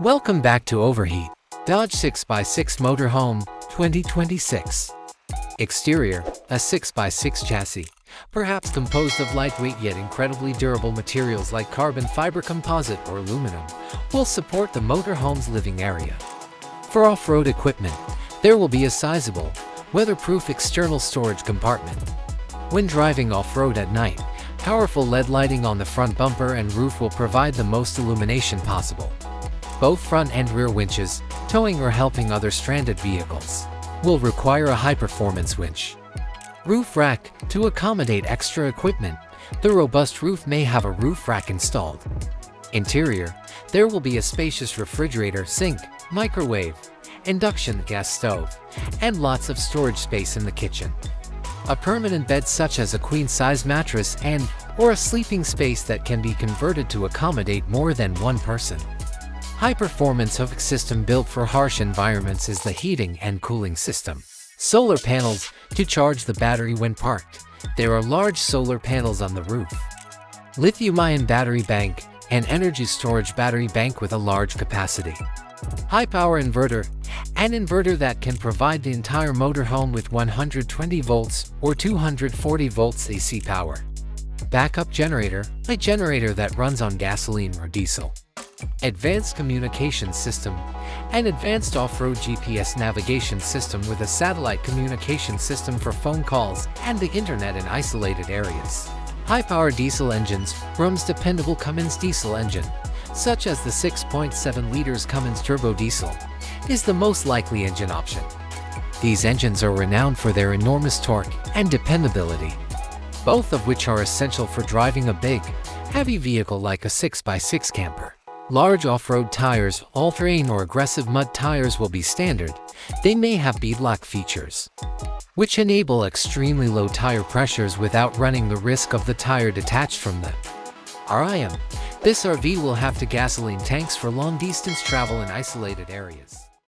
Welcome back to Overheat, Dodge 6x6 Motorhome 2026. Exterior, a 6x6 chassis, perhaps composed of lightweight yet incredibly durable materials like carbon fiber composite or aluminum, will support the motorhome's living area. For off-road equipment, there will be a sizable, weatherproof external storage compartment. When driving off-road at night, powerful LED lighting on the front bumper and roof will provide the most illumination possible. Both front and rear winches, towing or helping other stranded vehicles, will require a high-performance winch. Roof rack, to accommodate extra equipment, the robust roof may have a roof rack installed. Interior, there will be a spacious refrigerator, sink, microwave, induction gas stove, and lots of storage space in the kitchen. A permanent bed such as a queen-size mattress or a sleeping space that can be converted to accommodate more than one person. High-performance HVAC system built for harsh environments is the heating and cooling system. Solar panels, to charge the battery when parked. There are large solar panels on the roof. Lithium-ion battery bank, an energy storage battery bank with a large capacity. High-power inverter, an inverter that can provide the entire motorhome with 120 volts or 240 volts AC power. Backup generator, a generator that runs on gasoline or diesel. Advanced communication system, an advanced off-road GPS navigation system with a satellite communication system for phone calls and the internet in isolated areas. High-power diesel engines, Rum's dependable Cummins diesel engine, such as the 6.7 liters Cummins turbo diesel, is the most likely engine option. These engines are renowned for their enormous torque and dependability, both of which are essential for driving a big, heavy vehicle like a 6x6 camper. Large off-road tires, all-terrain or aggressive mud tires will be standard. They may have beadlock features, which enable extremely low tire pressures without running the risk of the tire detached from them. RIM. This RV will have two gasoline tanks for long-distance travel in isolated areas.